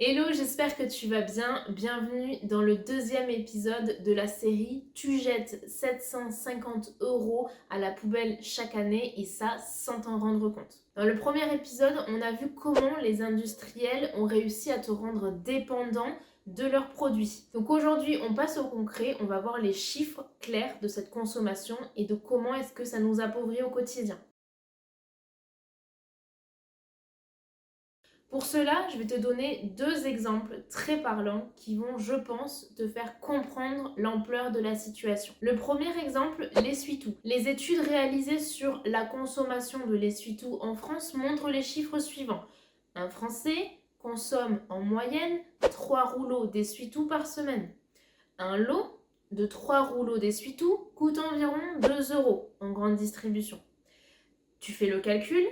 Hello, j'espère que tu vas bien. Bienvenue dans le deuxième épisode de la série Tu jettes 750 € à la poubelle chaque année et ça sans t'en rendre compte. Dans le premier épisode, on a vu comment les industriels ont réussi à te rendre dépendant de leurs produits. Donc aujourd'hui, on passe au concret, on va voir les chiffres clairs de cette consommation et de comment est-ce que ça nous appauvrit au quotidien. Pour cela, je vais te donner deux exemples très parlants qui vont, je pense, te faire comprendre l'ampleur de la situation. Le premier exemple, l'essuie-tout. Les études réalisées sur la consommation de l'essuie-tout en France montrent les chiffres suivants. Un Français consomme en moyenne 3 rouleaux d'essuie-tout par semaine. Un lot de 3 rouleaux d'essuie-tout coûte environ 2 € en grande distribution. Tu fais le calcul,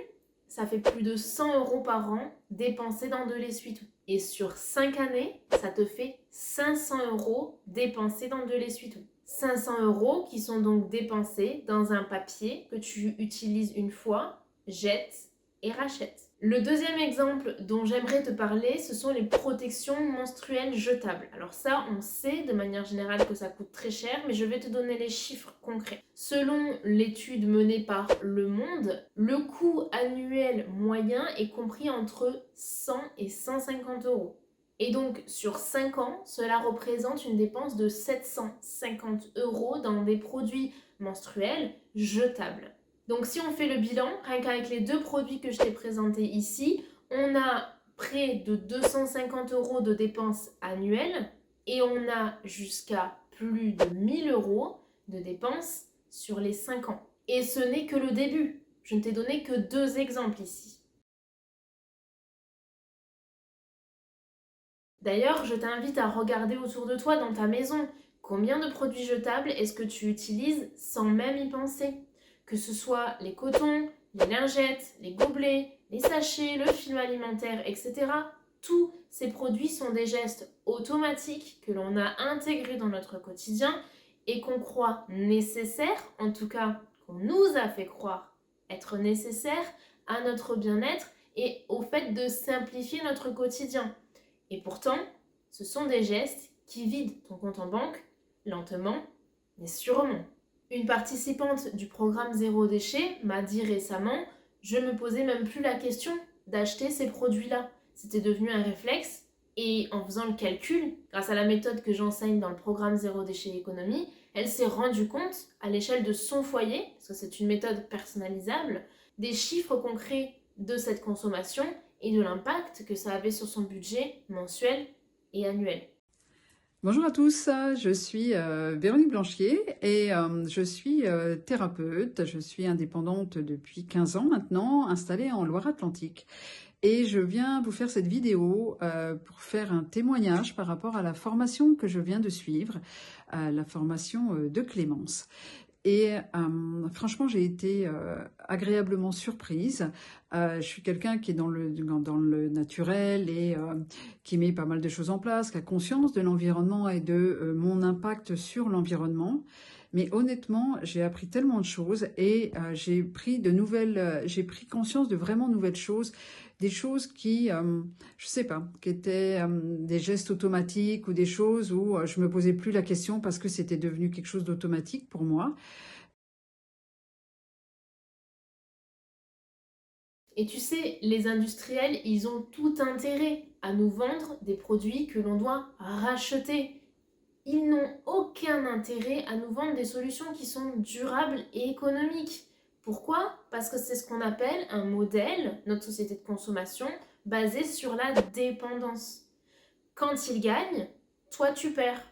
ça fait plus de 100 € par an dépensés dans de l'essuie-tout. Et sur 5 années, ça te fait 500 € dépensés dans de l'essuie-tout. 500 € qui sont donc dépensés dans un papier que tu utilises une fois, jettes et rachètes. Le deuxième exemple dont j'aimerais te parler, ce sont les protections menstruelles jetables. Alors ça, on sait de manière générale que ça coûte très cher, mais je vais te donner les chiffres concrets. Selon l'étude menée par Le Monde, le coût annuel moyen est compris entre 100 et 150 €. Et donc, sur 5 ans, cela représente une dépense de 750 € dans des produits menstruels jetables. Donc si on fait le bilan, rien qu'avec les deux produits que je t'ai présentés ici, on a près de 250 € de dépenses annuelles et on a jusqu'à plus de 1000 € de dépenses sur les 5 ans. Et ce n'est que le début. Je ne t'ai donné que deux exemples ici. D'ailleurs, je t'invite à regarder autour de toi dans ta maison. Combien de produits jetables est-ce que tu utilises sans même y penser? Que ce soit les cotons, les lingettes, les gobelets, les sachets, le film alimentaire, etc. Tous ces produits sont des gestes automatiques que l'on a intégrés dans notre quotidien et qu'on croit nécessaires, en tout cas qu'on nous a fait croire être nécessaires à notre bien-être et au fait de simplifier notre quotidien. Et pourtant, ce sont des gestes qui vident ton compte en banque lentement mais sûrement. Une participante du programme Zéro Déchet m'a dit récemment « Je ne me posais même plus la question d'acheter ces produits-là. C'était devenu un réflexe et en faisant le calcul, grâce à la méthode que j'enseigne dans le programme Zéro Déchet Économie, elle s'est rendue compte à l'échelle de son foyer, parce que c'est une méthode personnalisable, des chiffres concrets de cette consommation et de l'impact que ça avait sur son budget mensuel et annuel. » Bonjour à tous, je suis Véronique Blanchier et je suis thérapeute. Je suis indépendante depuis 15 ans maintenant, installée en Loire-Atlantique. Et je viens vous faire cette vidéo pour faire un témoignage par rapport à la formation que je viens de suivre, la formation de Clémence. Et franchement, j'ai été agréablement surprise. Je suis quelqu'un qui est dans le naturel et qui met pas mal de choses en place, qui a conscience de l'environnement et de mon impact sur l'environnement. Mais honnêtement, j'ai appris tellement de choses et j'ai pris conscience de vraiment nouvelles choses, des choses qui, je sais pas, qui étaient des gestes automatiques ou des choses où je me posais plus la question parce que c'était devenu quelque chose d'automatique pour moi. Et tu sais, les industriels, ils ont tout intérêt à nous vendre des produits que l'on doit racheter. Ils n'ont aucun intérêt à nous vendre des solutions qui sont durables et économiques. Pourquoi? Parce que c'est ce qu'on appelle un modèle, notre société de consommation, basé sur la dépendance. Quand ils gagnent, toi tu perds.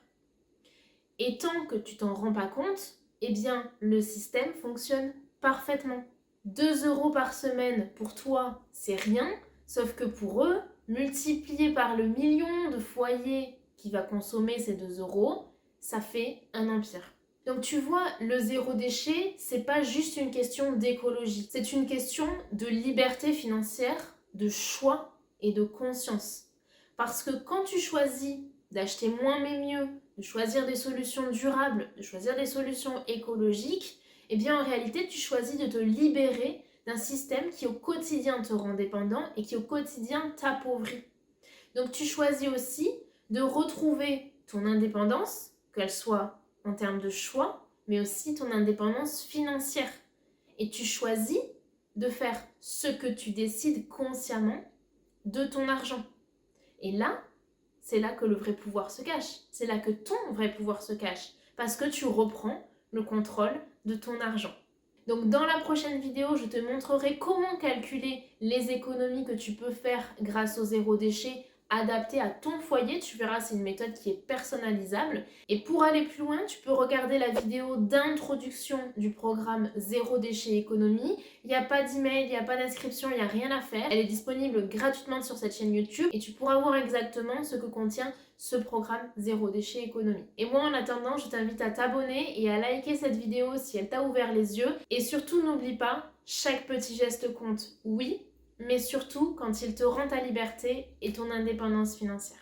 Et tant que tu t'en rends pas compte, eh bien le système fonctionne parfaitement. 2 € par semaine pour toi, c'est rien, sauf que pour eux, multiplié par le million de foyers qui va consommer ces 2 €, ça fait un empire. Donc tu vois, le zéro déchet, c'est pas juste une question d'écologie, c'est une question de liberté financière, de choix et de conscience. Parce que quand tu choisis d'acheter moins mais mieux, de choisir des solutions durables, de choisir des solutions écologiques, eh bien en réalité tu choisis de te libérer d'un système qui au quotidien te rend dépendant et qui au quotidien t'appauvrit. Donc tu choisis aussi de retrouver ton indépendance, qu'elle soit en termes de choix, mais aussi ton indépendance financière. Et tu choisis de faire ce que tu décides consciemment de ton argent. Et là, c'est là que le vrai pouvoir se cache. C'est là que ton vrai pouvoir se cache. Parce que tu reprends le contrôle de ton argent. Donc dans la prochaine vidéo, je te montrerai comment calculer les économies que tu peux faire grâce au zéro déchet adapté à ton foyer. Tu verras, c'est une méthode qui est personnalisable. Et pour aller plus loin, tu peux regarder la vidéo d'introduction du programme Zéro déchet économie. Il n'y a pas d'email, il n'y a pas d'inscription, il n'y a rien à faire. Elle est disponible gratuitement sur cette chaîne YouTube et tu pourras voir exactement ce que contient ce programme Zéro déchet économie. Et moi, en attendant, je t'invite à t'abonner et à liker cette vidéo si elle t'a ouvert les yeux. Et surtout, n'oublie pas, chaque petit geste compte, oui, mais surtout quand il te rend ta liberté et ton indépendance financière.